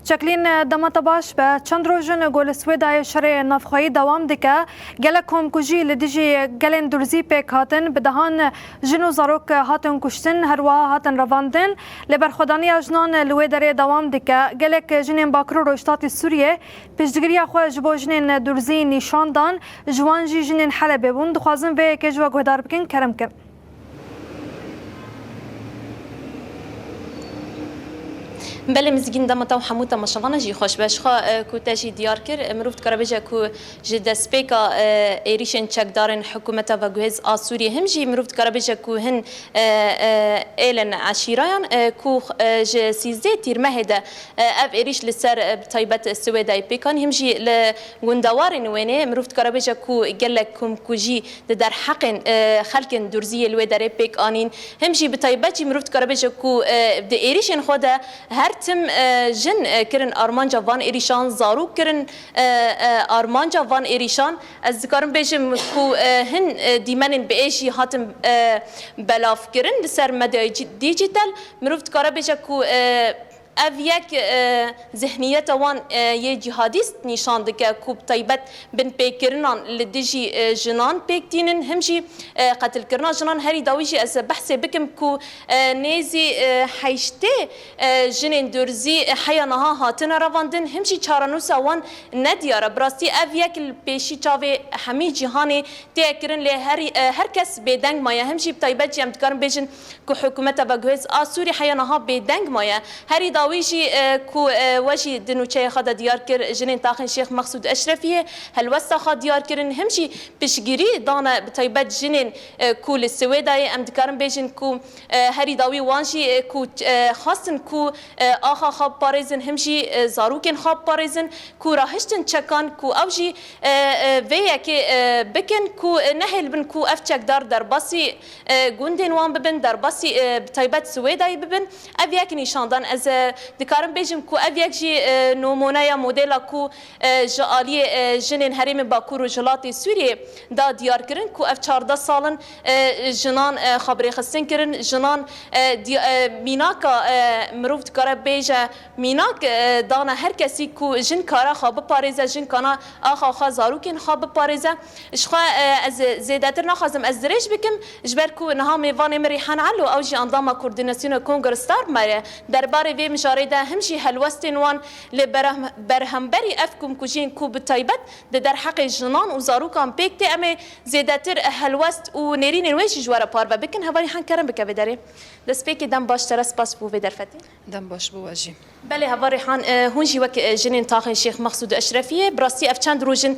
شکلین دمت باش به چند روزن گل سویدای شرع نفخایی دوام دکه گلکم کجی لدیجی گلن درزی پیک هاتن بدهان جنو زاروک هاتن کشتن هروا هاتن رواندن لبر خدانی اجنان لوی دره دوام دکه گلک جنین باکرو روشتات سوریه پیشگیری خو جبو جنین درزی نشاندان جوان جی جنین حلبه بون دخوازن و که جوا گهدار بکن کرم کن. بله مزگین دمتا و حموتا مشغانه جی خوش باش خوا کو تاجی دیار کر مروفت کرا بجا کو جد سپیکا ایریشن چکدارن حکومتا و گوهز آسوری هم جی مروفت کرا بجا کو هن ایلن عشیرایان کو ج 13 تیر مهده اف ایریش لسر طیبت سویدای پیکان هم جی لگندوارن وینه مروفت کرا بجا کو گلکم کوجی در حق خلق درزی الوداره پیک آنین هم جی بطیبتی مروفت کرا بجا کو د ایریشن خدا هر تم جن کرن آرمانجا وان ایریشان زارو کرن آرمانجا وان ایریشان از ذکرم بیشم کو هن دیمنن بیشی هاتم بلاف کرن لسر مدای دیجیتال مروفت کارا بیشه کو اف یک ذهنیت وان یه جهادیست نشان دکه کوب طیبت بن پیکرنان لدیجی جنان پیکتینن همجی قتل کرنا جنان هری داویجی از بحث بکم کو نیزی حیشته جنین درزی حیانها هاتن رواندن همجی چارانوسا وان ندیاره براستی اف یک پیشی چاوه همی جهانی تیکرن لی هر کس بدنگ مایا همجی طیبت جی امتکارن بیجن کو حکومت و گوهز آسوری حیانها بدنگ مایا هری ويجي كو وجي دنوچه خدا ديار كر جنين تاخن شيخ مقصود اشرفيه هل وسا خد ديار كرن همشي بشگيري دانا بتايبت جنين كو للسويداي ام دكارن بيجن كو هري داوي وانشي كو خاصن كو اخا خاب باريزن همشي زاروكن خاب باريزن كو راهشتن چكان كو اوجي ويا كي بكن كو نهل بن كو اف چكدار در باسي گوندن وان ببن در باسي بتايبت سويداي ببن افياك نشاندان از دکارم بیشم کو اویک جی نمونه مدل کو جالی جنین حریم باکور و جلات سوریه دا دیار کردن کو اف 14 سالن جنان خبری خستن کردن جنان میناکا مروف دکاره بیجه میناک دانا هر کسی کو جن کارا خواب پاریزه جن کانا آخا خازاروکن خواب پاریزه اشخا از زیادتر نخوازم از درش بکم جبر کو نها میوان مریحان علو او جی اندام کوردیناسیون کنگرستار مره درباره وی مشارده همشي هلوستن وان لبرهمبري افكم كوجين كو بتايبت در حق جنان وزاروكان بيكتي اما زيادتر هلوست ونيرين الويش جوارا باربا بكن هواري حن كرم بك بدري دس بيكي دم باش ترس باس بو بدر فتي دم باش بو واجي بله هواري حن هونجي وك جنين طاقن شيخ مقصود اشرفيه براستي اف چند روجن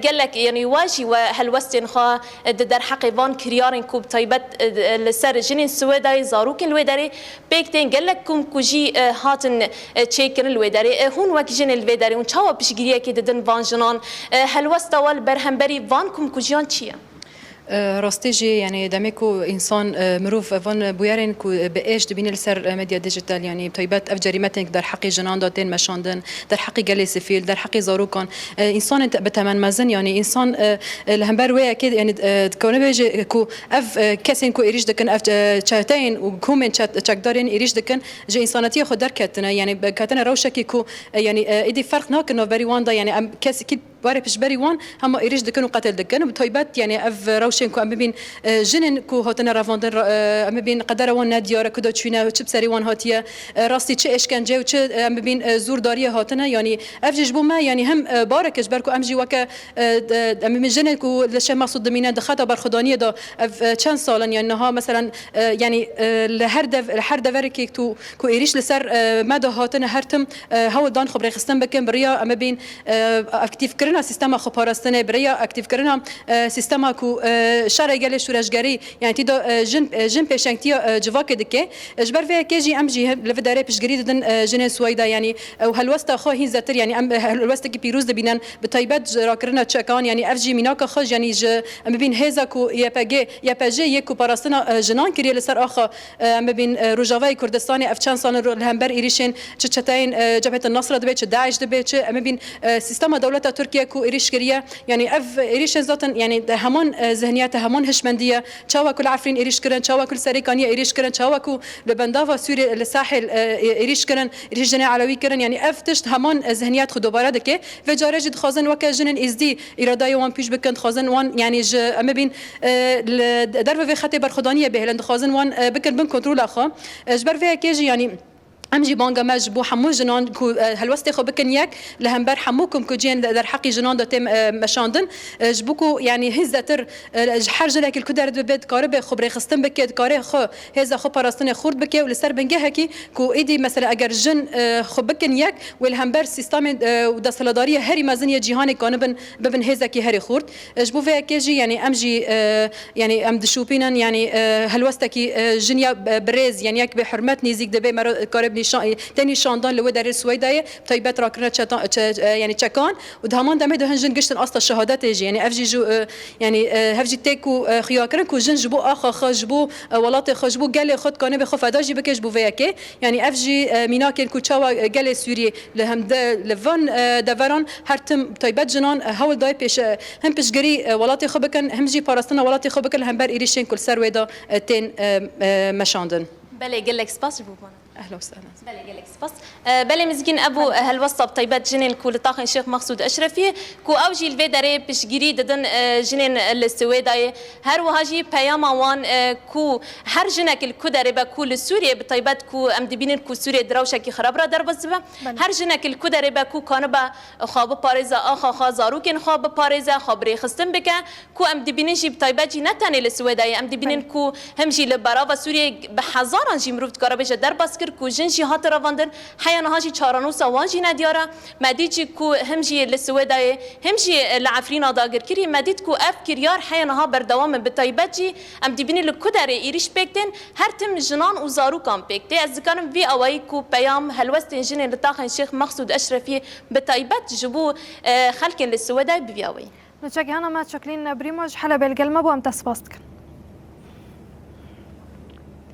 قال لك يعني واجي وهلوستن خا در حق وان كريارن كو بتايبت لسر جنين سويداي زاروكن الودري بيكتين قال لكم كوجي هاتن تشيكن الوداري هون وكجن الوداري ونشاوا بشجريه كده دن فان جنان هل وستوال برهمبري فانكم كوجيان تشيا راستيجي يعني دمكو انسان مروف فان بويرين كو بايش دبين لسر ميديا ديجيتال يعني طيبات اف جريمتك در حقي جنان داتين مشاندن در حقي جالي سفيل در حقي زاروكان انسان انت بتمن مزن يعني انسان الهمبر ويا كده يعني كون بيجي كو اف كاسين كو ايريش دكن اف تشاتين وكومن تشكدارين ايريش دكن جي انساناتيه خو دركتنا يعني كاتنا روشكي كو يعني ايدي فرق ناك انه فيري وان يعني كاس كي باري بش بري وان هم ايريش دكن وقتل دكن بطيبات يعني اف روشين كو ام بين جنن كو هاتنا رافاندن ام بين قدر وان ناديار كدو تشينا تشب سري وان هاتيه راستي تش اشكنجه وتش ام بين زور داريه هاتنا يعني افجج بوما يعني هم باركش بركو ام جي وك ام من جنن كو لش مقصود دمينا دخته برخدانيه دا چند سالن يعني ها مثلا يعني هر دوركي تو كو ايريش لسر مدى هاتنا هرتم هو دان خبر خستن بكم بريا ام بين اكتيف كرنا سيستم خو پاراستنه بريا اكتيف كرنا سيستم كو شرع گل شورشگری يعني تيدو جن پیشنگتیا جواک دکه اجبر و کیجی ام جی لفداره پیشگری ددن جن سويدا يعني او هلوستا خو هين زتر يعني ام هلوستا کی پیروز دبینن بتایبت راکرنا چکان يعني اف جی میناک خو يعني ام بین هزا کو یا پجه یکو پاراستنا جنان کری لسر اخ ام بین روجاوای کردستان اف چند سال الهمبر ایریشن چچتاین جبهه النصر دبه داعش دبه ام بین سیستم دولت ترکیه تركيا كو إيريش كريا يعني أف إيريش زاتن يعني همون ذهنياتها همون هشمندية تشاوا كل عارفين إيريش كرن تشاوا كل سريكانية إيريش كرن تشاوا كو لبندافا سوريا الساحل إيريش كرن إيريش جنا علوي كرن يعني أف تشت همون ذهنيات خدو دوباره دكه و جارج خازن وک جنن ازدی اراده وان پیش بکند خازن وان يعني اما بین در و خط برخدانی به هلند خازن وان بکن بن کنترل اخا جبر و کیجی يعني امجي بانجا ماج بو حمو جنان كو هلوستي خو بكن ياك لهمبر حموكم كو جين در حقي جنان دتم مشاندن جبوكو يعني هزتر حرج لك الكدر بيت كارب خبري خستن بكيت كاري خو هزا خو باراستن خورد بكي ولسر بنجه هكي كو ايدي مثلا اگر جن خو بكن ياك والهمبر سيستم ودسلداريه هري مازن جهان كانبن ببن هزا كي هري خورد جبو في كيجي يعني امجي يعني ام دشوبينن يعني هلوستكي جنيا بريز يعني ياك بحرمت نيزيك دبي كارب تاني شاندان لو در السويدايه طيبات راكنا يعني تشكان ودهمان دمه هنجن قشتن اصلا الشهادات يجي يعني افجي جو يعني هفجي تيكو خياكرن كو جن جبو اخا خجبو ولات خجبو قال خد كان بخف اداجي بكش بو فيكي يعني افجي ميناكن كو تشاوا قال سوري لهم لفن دفران هرتم طيبات جنان هول داي بيش هم بيشغري ولات خبكن همجي باراستنا ولات خبكن هم بر ايريشن كل سرويدا تين مشاندن بله قال لك سباس بوبانا اهلا وسهلا بله قال لك سباس بله مزگین ابو هالوسط طيبات جنين كل طاقن شيخ مقصود اشرفي كو اوجي الفيدري بشگيري ددن جنين السويداي هر وهاجي بياما وان كو هر جنك الكدر بكل سوريا بطيبات كو ام دبين كو سوريا دروشه كي خراب را در بزبه هر جنك الكدر بكو كانبا خاب باريزا اخا خازاروكن خاب باريزا خبري خستن بك كو ام دبين جي بطيبات جي نتاني السويداي ام دبين كو همجي لبراوا سوريا بحزاران جي مروفت كاربجه در باسكر كو جنشي هات رواندن حيانا هاجي چارانوسا وانجي نديارا مديجي كو همجي للسويداي همجي العفرينا داغر كري مديد كو اف كريار حيانا ها بردوام بطيبتجي ام دبيني لكدر ايريش بيكتن هرتم جنان وزارو كان بيكتي از كانم في اواي كو بيام هلوستن جنين لطاقن شيخ مقصود اشرفي بطيبت جبو خلكن للسويداي بفياوي نتشكي هنا ما تشكلين بريموج حلب القلمة بو ام تسباستك